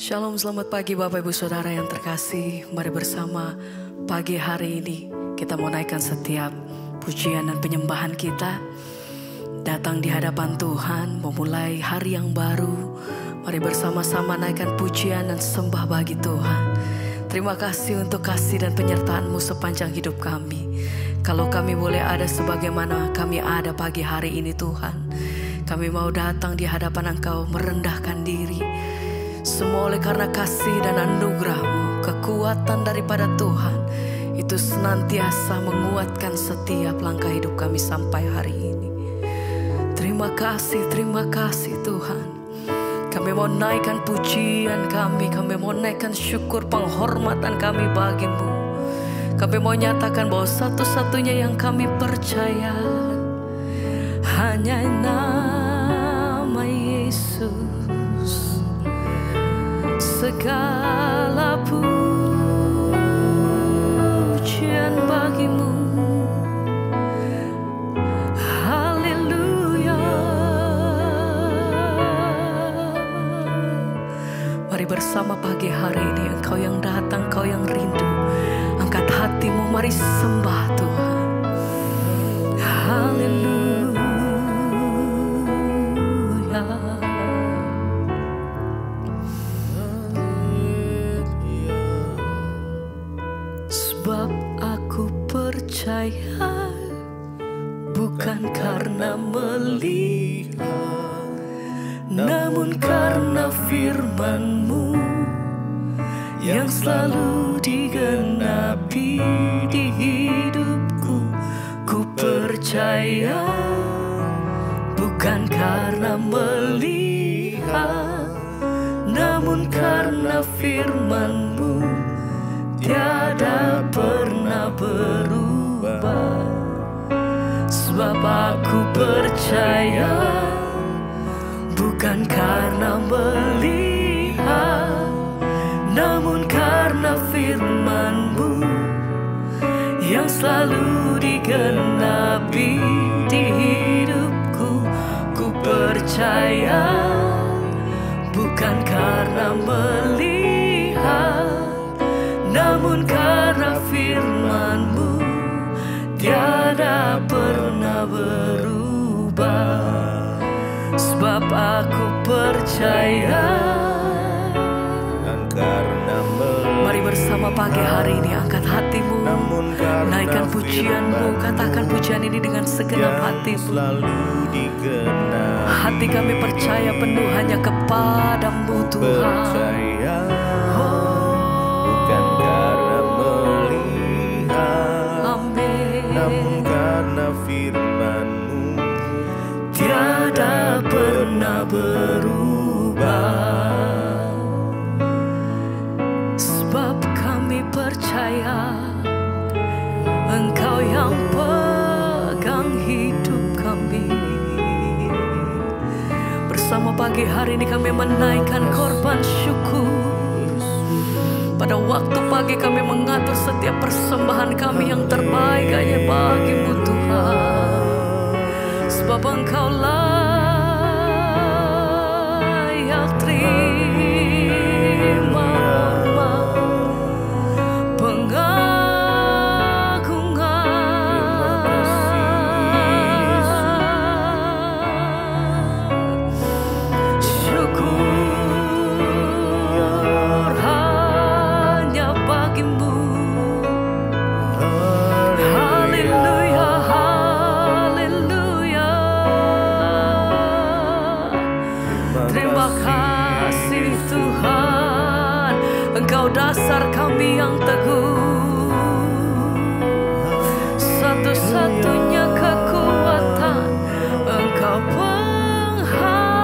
Shalom, selamat pagi Bapak Ibu Saudara yang terkasih. Mari bersama pagi hari ini kita mau naikkan setiap pujian dan penyembahan kita. Datang di hadapan Tuhan, memulai hari yang baru. Mari bersama-sama naikkan pujian dan sembah bagi Tuhan. Terima kasih untuk kasih dan penyertaan-Mu sepanjang hidup kami. Kalau kami boleh ada sebagaimana kami ada pagi hari ini Tuhan, kami mau datang di hadapan Engkau merendahkan diri. Semua oleh karena kasih dan anugerah-Mu, kekuatan daripada Tuhan itu senantiasa menguatkan setiap langkah hidup kami sampai hari ini. Terima kasih Tuhan. Kami mau naikkan pujian kami mau naikkan syukur penghormatan kami bagi-Mu. Kami mau nyatakan bahwa satu-satunya yang kami percaya hanya nama Yesus. Segala pujian bagi-Mu. Haleluya. Mari bersama pagi hari ini, Engkau yang datang, Engkau yang rindu, angkat hatimu, mari sembah Tuhan. Haleluya. Sebab aku percaya bukan karena melihat, namun karena firman-Mu yang selalu digenapi di hidupku. Ku percaya bukan karena melihat, namun karena firman-Mu tiada pernah berubah. Sebab aku percaya bukan karena melihat, namun karena firman-Mu yang selalu digenapi di hidupku. Ku percaya bukan karena melihat, namun karena firman-Mu tiada pernah berubah. Sebab aku percaya. Mari bersama pagi hari ini angkat hatimu, naikkan pujian-Mu, katakan pujian ini dengan segenap hatimu. Hati kami percaya penuh hanya kepada-Mu Tuhan. Bukan karena melihat, namun karena firman-Mu tiada pernah berubah. Sebab kami percaya Engkau yang pegang hidup kami. Bersama pagi hari ini kami menaikkan korban syukur. Pada waktu pagi kami mengatur setiap persembahan kami yang terbaik hanya bagi-Mu Tuhan. Sebab Engkau layak terima hormat, pengagungan, syukur hanya bagi-Mu. Haleluya, haleluya. Terima kasih Tuhan, Engkau dasar kami yang teguh, satu-satunya kekuatan, Engkau pengharapan.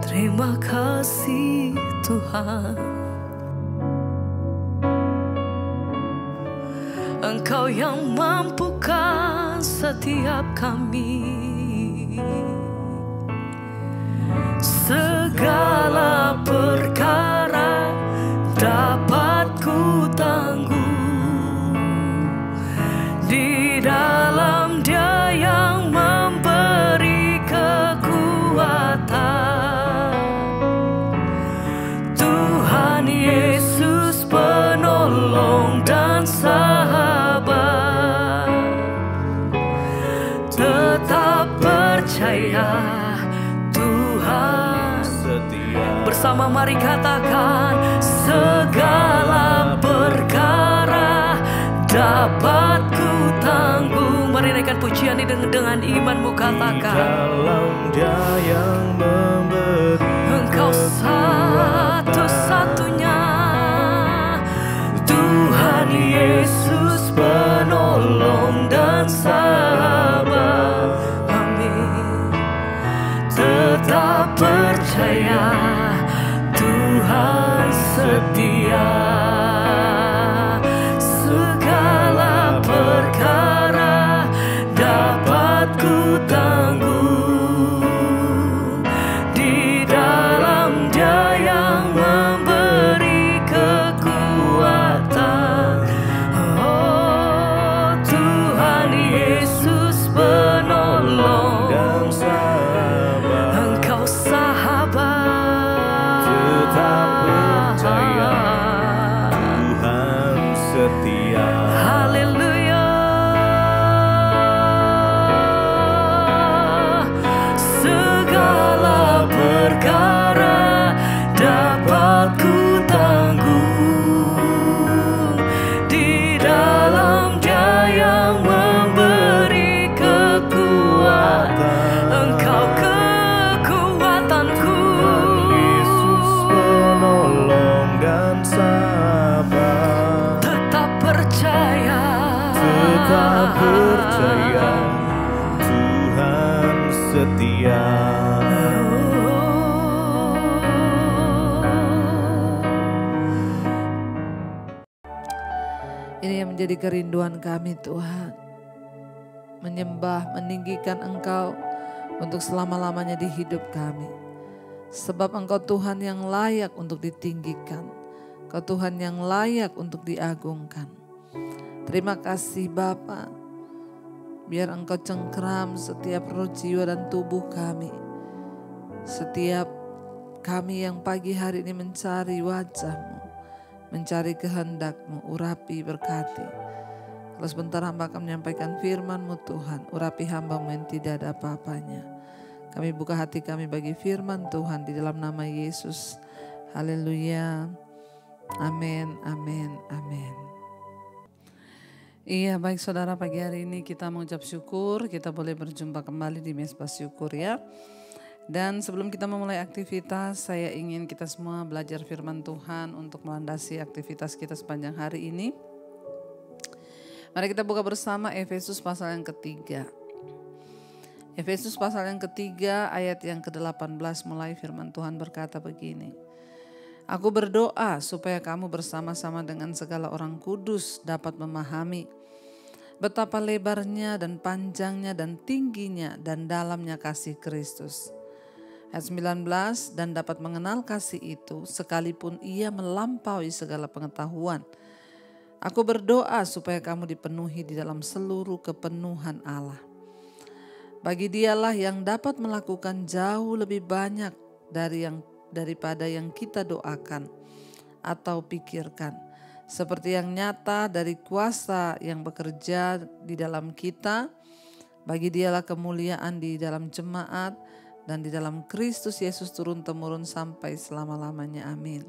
Terima kasih Tuhan, Engkau yang mampukan setiap kami. Segala perkara dapat ku tangguh bersama mari katakan, segala perkara dapat ku tanggung. Mari naikkan pujian ini dengan imanmu, katakan, dalam Dia yang memberi Engkau satu-satunya, Tuhan Yesus penolong dan sahabat. Amin. Tetap percaya, Tuhan setia. Segala perkara dapat ku tanggung, di dalam Dia yang memberi kekuatan. Oh, Tuhan Yesus penolong dan sahabat. Engkau sahabat, Tetap percaya, Tuhan setia. Haleluya. Segala perkara dapat ku tanggung, di dalam Dia yang memberi kekuatan. Engkau kekuatanku, Yesus penolong dan sahabat. tetap percaya, Tuhan setia. Ini yang menjadi kerinduan kami Tuhan. Menyembah, meninggikan Engkau untuk selama-lamanya di hidup kami. Sebab Engkau Tuhan yang layak untuk ditinggikan. Engkau Tuhan yang layak untuk diagungkan. Terima kasih Bapa. Biar Engkau cengkeram setiap roh, jiwa dan tubuh kami. Setiap kami yang pagi hari ini mencari wajah-Mu, mencari kehendak-Mu, urapi, berkati. Kalau sebentar hamba akan menyampaikan firman-Mu Tuhan, urapi hamba-Mu yang tidak ada apa-apanya. Kami buka hati kami bagi firman Tuhan di dalam nama Yesus. Haleluya. Amin, amin, amin. Iya, baik saudara, pagi hari ini kita mengucap syukur, kita boleh berjumpa kembali di Mesbah Syukur ya. Dan sebelum kita memulai aktivitas, saya ingin kita semua belajar firman Tuhan untuk melandasi aktivitas kita sepanjang hari ini. Mari kita buka bersama Efesus pasal yang ketiga. Efesus pasal yang ketiga ayat yang ke-18 mulai firman Tuhan berkata begini. Aku berdoa supaya kamu bersama-sama dengan segala orang kudus dapat memahami betapa lebarnya dan panjangnya dan tingginya dan dalamnya kasih Kristus. Ayat 19, dan dapat mengenal kasih itu sekalipun ia melampaui segala pengetahuan. Aku berdoa supaya kamu dipenuhi di dalam seluruh kepenuhan Allah. Bagi Dialah yang dapat melakukan jauh lebih banyak daripada yang kita doakan atau pikirkan, seperti yang nyata dari kuasa yang bekerja di dalam kita. Bagi Dialah kemuliaan di dalam jemaat dan di dalam Kristus Yesus turun-temurun sampai selama-lamanya. Amin.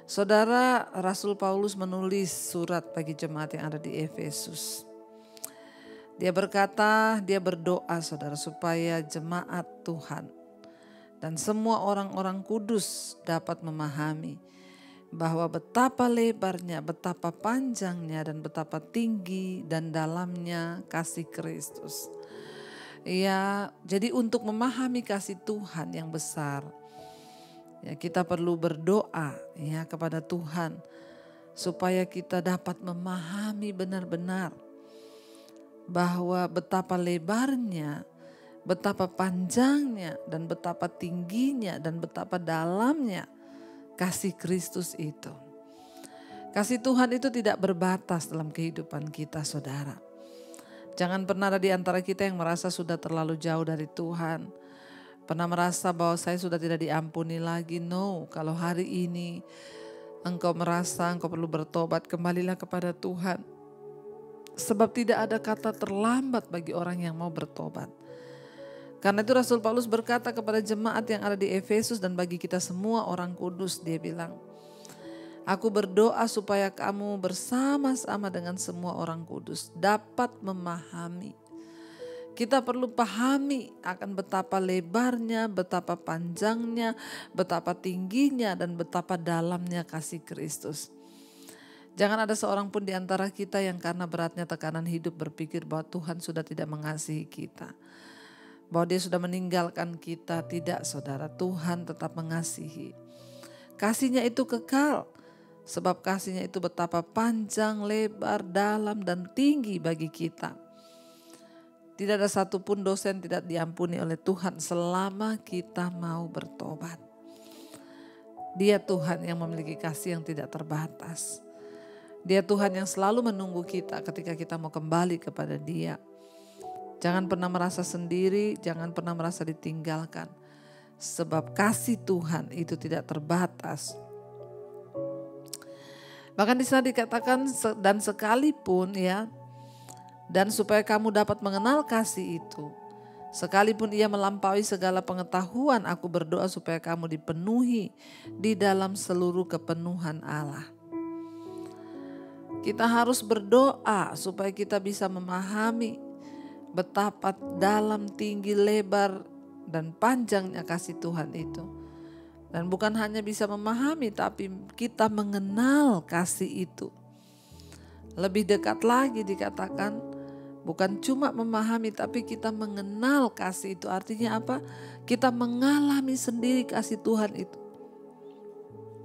Saudara, Rasul Paulus menulis surat bagi jemaat yang ada di Efesus. Dia berkata, dia berdoa saudara, supaya jemaat Tuhan dan semua orang-orang kudus dapat memahami bahwa betapa lebarnya, betapa panjangnya, dan betapa tinggi dan dalamnya kasih Kristus. Ya, jadi untuk memahami kasih Tuhan yang besar, ya kita perlu berdoa ya kepada Tuhan supaya kita dapat memahami benar-benar bahwa betapa lebarnya, betapa panjangnya, dan betapa tingginya, dan betapa dalamnya kasih Kristus itu. Kasih Tuhan itu tidak berbatas dalam kehidupan kita, saudara. Jangan pernah ada di antara kita yang merasa sudah terlalu jauh dari Tuhan. Pernah merasa bahwa saya sudah tidak diampuni lagi. No, kalau hari ini engkau merasa engkau perlu bertobat, kembalilah kepada Tuhan. Sebab tidak ada kata terlambat bagi orang yang mau bertobat. Karena itu Rasul Paulus berkata kepada jemaat yang ada di Efesus dan bagi kita semua orang kudus, dia bilang, aku berdoa supaya kamu bersama-sama dengan semua orang kudus dapat memahami. Kita perlu pahami akan betapa lebarnya, betapa panjangnya, betapa tingginya, dan betapa dalamnya kasih Kristus. Jangan ada seorang pun di antara kita yang karena beratnya tekanan hidup berpikir bahwa Tuhan sudah tidak mengasihi kita, bahwa dia sudah meninggalkan kita. Tidak, saudara, Tuhan tetap mengasihi. Kasihnya itu kekal, sebab kasihnya itu betapa panjang, lebar, dalam, dan tinggi bagi kita. Tidak ada satupun dosa yang tidak diampuni oleh Tuhan selama kita mau bertobat. Dia Tuhan yang memiliki kasih yang tidak terbatas. Dia Tuhan yang selalu menunggu kita ketika kita mau kembali kepada Dia. Jangan pernah merasa sendiri, jangan pernah merasa ditinggalkan. Sebab kasih Tuhan itu tidak terbatas. Bahkan di sana dikatakan dan sekalipun ya, dan supaya kamu dapat mengenal kasih itu, sekalipun ia melampaui segala pengetahuan, aku berdoa supaya kamu dipenuhi di dalam seluruh kepenuhan Allah. Kita harus berdoa supaya kita bisa memahami betapa dalam, tinggi, lebar, dan panjangnya kasih Tuhan itu. Dan bukan hanya bisa memahami, tapi kita mengenal kasih itu. Lebih dekat lagi dikatakan, bukan cuma memahami, tapi kita mengenal kasih itu. Artinya apa? Kita mengalami sendiri kasih Tuhan itu.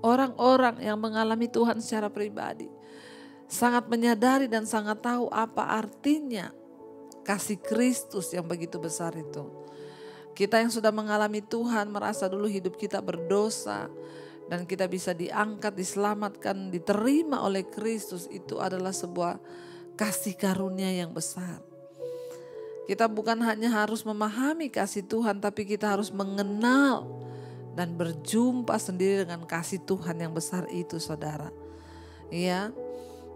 Orang-orang yang mengalami Tuhan secara pribadi sangat menyadari dan sangat tahu apa artinya kasih Kristus yang begitu besar itu. Kita yang sudah mengalami Tuhan merasa dulu hidup kita berdosa dan kita bisa diangkat, diselamatkan, diterima oleh Kristus. Itu adalah sebuah kasih karunia yang besar. Kita bukan hanya harus memahami kasih Tuhan, tapi kita harus mengenal dan berjumpa sendiri dengan kasih Tuhan yang besar itu, saudara. Ya,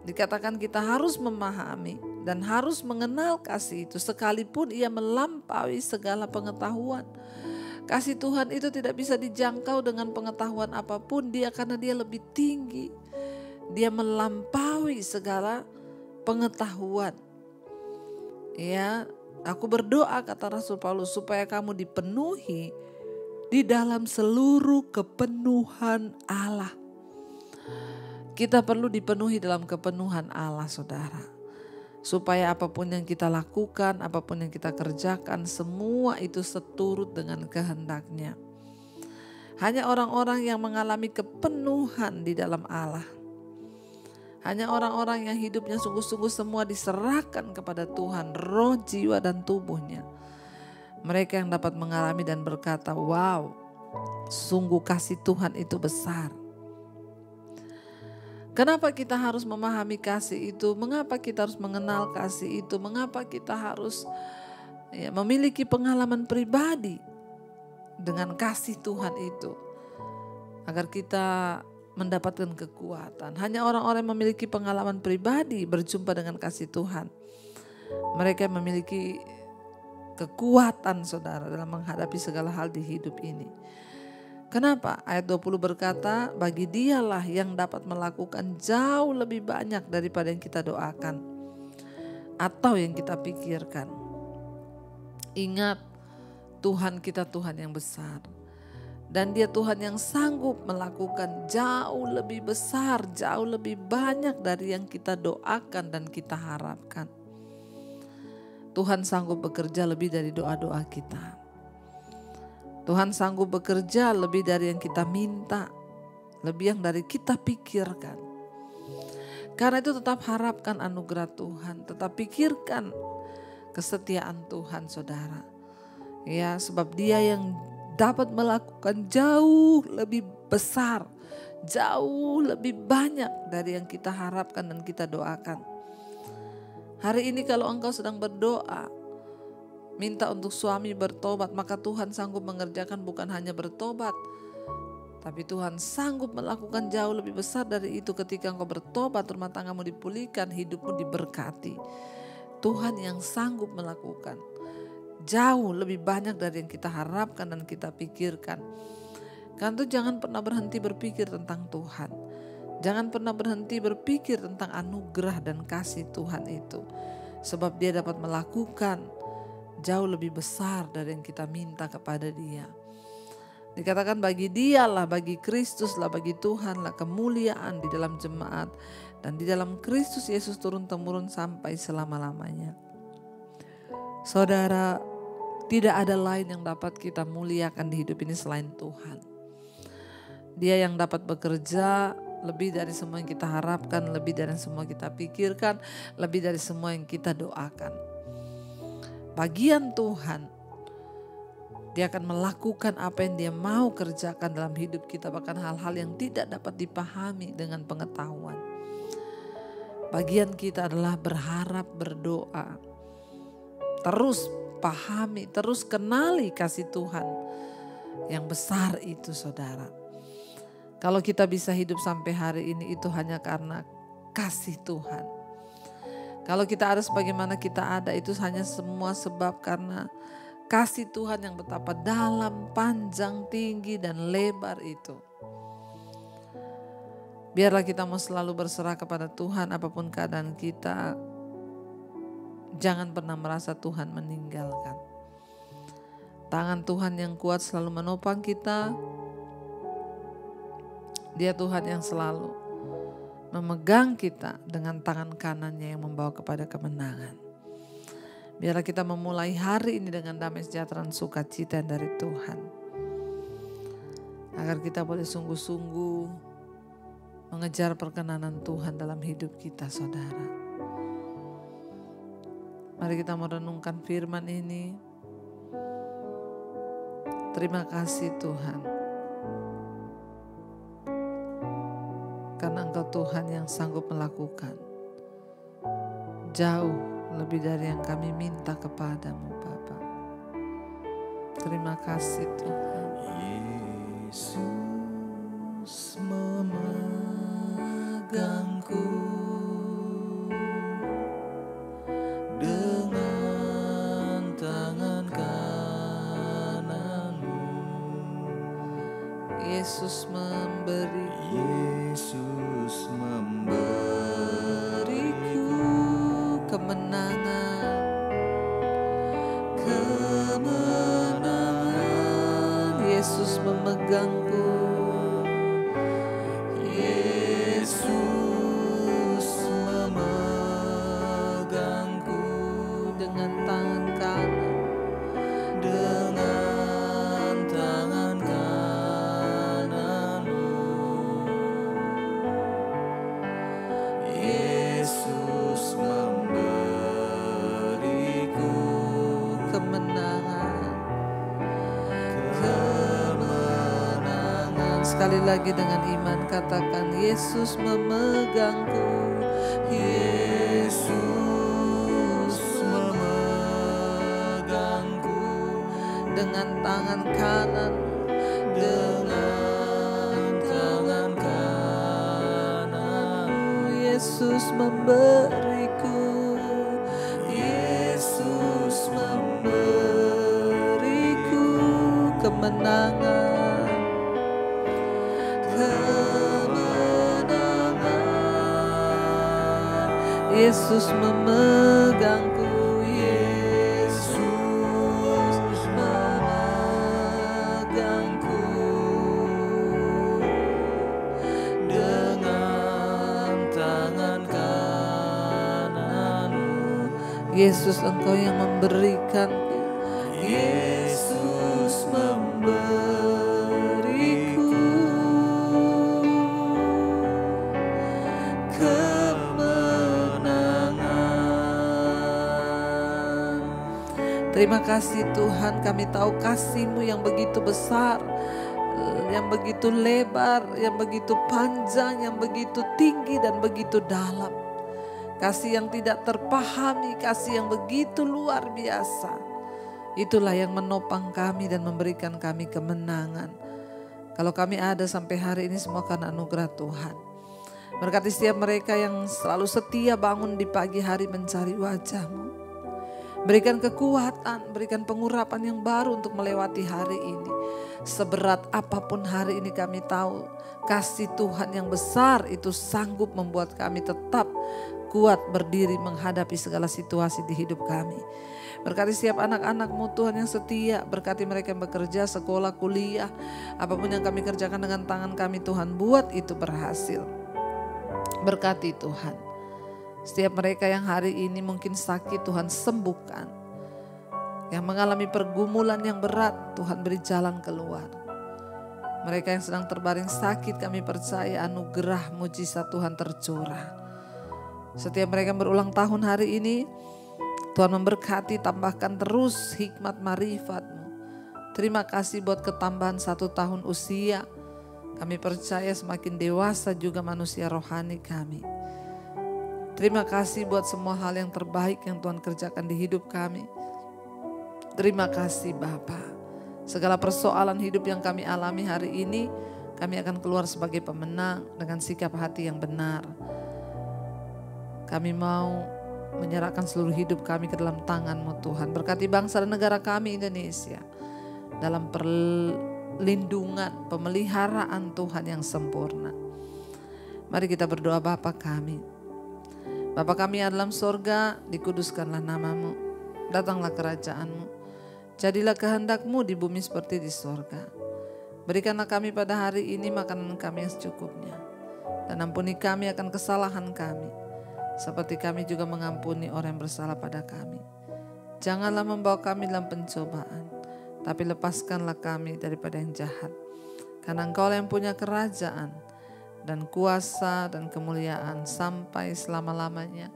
dikatakan kita harus memahami dan harus mengenal kasih itu sekalipun ia melampaui segala pengetahuan. Kasih Tuhan itu tidak bisa dijangkau dengan pengetahuan apapun dia, karena dia lebih tinggi. Dia melampaui segala pengetahuan. Ya, aku berdoa, kata Rasul Paulus, supaya kamu dipenuhi di dalam seluruh kepenuhan Allah. Kita perlu dipenuhi dalam kepenuhan Allah, saudara. Supaya apapun yang kita lakukan, apapun yang kita kerjakan, semua itu seturut dengan kehendak-Nya. Hanya orang-orang yang mengalami kepenuhan di dalam Allah. Hanya orang-orang yang hidupnya sungguh-sungguh semua diserahkan kepada Tuhan, roh, jiwa, dan tubuhnya. Mereka yang dapat mengalami dan berkata, wow, sungguh kasih Tuhan itu besar. Kenapa kita harus memahami kasih itu? Mengapa kita harus mengenal kasih itu? Mengapa kita harus memiliki pengalaman pribadi dengan kasih Tuhan itu? Agar kita mendapatkan kekuatan. Hanya orang-orang yang memiliki pengalaman pribadi berjumpa dengan kasih Tuhan. Mereka memiliki kekuatan, saudara, dalam menghadapi segala hal di hidup ini. Kenapa? Ayat 20 berkata, bagi Dialah yang dapat melakukan jauh lebih banyak daripada yang kita doakan atau yang kita pikirkan. Ingat, Tuhan kita Tuhan yang besar. Dan Dia Tuhan yang sanggup melakukan jauh lebih besar, jauh lebih banyak dari yang kita doakan dan kita harapkan. Tuhan sanggup bekerja lebih dari doa-doa kita. Tuhan sanggup bekerja lebih dari yang kita minta, lebih yang dari kita pikirkan. Karena itu tetap harapkan anugerah Tuhan, tetap pikirkan kesetiaan Tuhan, saudara. Ya, sebab Dia yang dapat melakukan jauh lebih besar, jauh lebih banyak dari yang kita harapkan dan kita doakan. Hari ini kalau engkau sedang berdoa, minta untuk suami bertobat, maka Tuhan sanggup mengerjakan bukan hanya bertobat, tapi Tuhan sanggup melakukan jauh lebih besar dari itu. Ketika engkau bertobat, rumah tanggamu dipulihkan, hidupmu diberkati. Tuhan yang sanggup melakukan jauh lebih banyak dari yang kita harapkan dan kita pikirkan. Karena itu jangan pernah berhenti berpikir tentang Tuhan. Jangan pernah berhenti berpikir tentang anugerah dan kasih Tuhan itu. Sebab Dia dapat melakukan jauh lebih besar dari yang kita minta kepada Dia. Dikatakan bagi Dialah, bagi Kristuslah, bagi Tuhanlah kemuliaan di dalam jemaat dan di dalam Kristus Yesus turun-temurun sampai selama-lamanya. Saudara, tidak ada lain yang dapat kita muliakan di hidup ini selain Tuhan. Dia yang dapat bekerja lebih dari semua yang kita harapkan, lebih dari semua yang kita pikirkan, lebih dari semua yang kita doakan. Bagian Tuhan, Dia akan melakukan apa yang Dia mau kerjakan dalam hidup kita, bahkan hal-hal yang tidak dapat dipahami dengan pengetahuan. Bagian kita adalah berharap, berdoa, terus pahami, terus kenali kasih Tuhan yang besar itu, saudara. Kalau kita bisa hidup sampai hari ini itu hanya karena kasih Tuhan. Kalau kita ada sebagaimana kita ada itu hanya semua sebab karena kasih Tuhan yang betapa dalam, panjang, tinggi dan lebar itu. Biarlah kita mau selalu berserah kepada Tuhan apapun keadaan kita. Jangan pernah merasa Tuhan meninggalkan. Tangan Tuhan yang kuat selalu menopang kita. Dia Tuhan yang selalu memegang kita dengan tangan kanannya yang membawa kepada kemenangan. Biarlah kita memulai hari ini dengan damai sejahtera dan sukacita dari Tuhan. Agar kita boleh sungguh-sungguh mengejar perkenanan Tuhan dalam hidup kita, saudara. Mari kita merenungkan firman ini. Terima kasih Tuhan. Karena Engkau Tuhan yang sanggup melakukan jauh lebih dari yang kami minta kepadamu, Bapa. Terima kasih Tuhan. Yesus memegangku dengan tangan kananmu. Yesus memberi, Yesus beriku kemenangan, kemenangan. Yesus memegangku, Yesus memegangku dengan tangan kanan, dengan tangan kananmu. Yesus memberiku kemenangan. kemenangan. Sekali lagi dengan iman katakan, Yesus memegangku. Yesus memegangku Dengan tangan kanan, dengan tangan kananmu. Yesus memberiku, Yesus memberiku kemenangan, kemenangan. Yesus memegangku, Yesus memegangku dengan tangan kananmu. Yesus Engkau yang memberikan, Yesus memberiku kemenangan. Terima kasih Tuhan, kami tahu kasih-Mu yang begitu besar, yang begitu lebar, yang begitu panjang, yang begitu tinggi dan begitu dalam. Kasih yang tidak terpahami, kasih yang begitu luar biasa. Itulah yang menopang kami dan memberikan kami kemenangan. Kalau kami ada sampai hari ini semua karena anugerah Tuhan. Berkati setiap mereka yang selalu setia bangun di pagi hari mencari wajah-Mu. Berikan kekuatan, berikan pengurapan yang baru untuk melewati hari ini. Seberat apapun hari ini kami tahu, kasih Tuhan yang besar itu sanggup membuat kami tetap kuat berdiri menghadapi segala situasi di hidup kami. Berkati setiap anak-anak-Mu Tuhan yang setia, berkati mereka yang bekerja, sekolah, kuliah, apapun yang kami kerjakan dengan tangan kami Tuhan, buat itu berhasil. Berkati Tuhan. Setiap mereka yang hari ini mungkin sakit, Tuhan sembuhkan. Yang mengalami pergumulan yang berat, Tuhan beri jalan keluar. Mereka yang sedang terbaring sakit, kami percaya anugerah mujizat Tuhan tercurah. Setiap mereka yang berulang tahun hari ini, Tuhan memberkati, tambahkan terus hikmat marifat-Mu. Terima kasih buat ketambahan 1 tahun usia. Kami percaya semakin dewasa juga manusia rohani kami. Terima kasih buat semua hal yang terbaik yang Tuhan kerjakan di hidup kami. Terima kasih Bapa. Segala persoalan hidup yang kami alami hari ini, kami akan keluar sebagai pemenang dengan sikap hati yang benar. Kami mau menyerahkan seluruh hidup kami ke dalam tangan-Mu Tuhan. Berkati bangsa dan negara kami Indonesia dalam perlindungan, pemeliharaan Tuhan yang sempurna. Mari kita berdoa. Bapa kami, Bapa kami yang dalam sorga, dikuduskanlah nama-Mu, datanglah kerajaan-Mu, jadilah kehendak-Mu di bumi seperti di sorga. Berikanlah kami pada hari ini makanan kami yang secukupnya, dan ampuni kami akan kesalahan kami, seperti kami juga mengampuni orang yang bersalah pada kami. Janganlah membawa kami dalam pencobaan, tapi lepaskanlah kami daripada yang jahat. Karena Engkau yang punya kerajaan dan kuasa dan kemuliaan sampai selama-lamanya.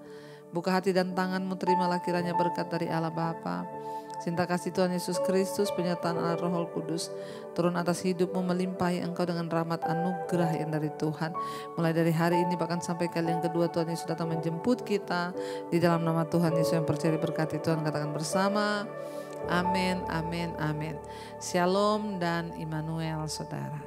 Buka hati dan tangan-Mu, terimalah kiranya berkat dari Allah Bapa, cinta kasih Tuhan Yesus Kristus, penyertaan Allah Roh Kudus turun atas hidup-Mu, melimpahi engkau dengan rahmat anugerah yang dari Tuhan. Mulai dari hari ini bahkan sampai kali yang kedua Tuhan Yesus datang menjemput kita. Di dalam nama Tuhan Yesus yang percaya diberkati Tuhan, katakan bersama, amin, amin, amin. Shalom dan Immanuel saudara.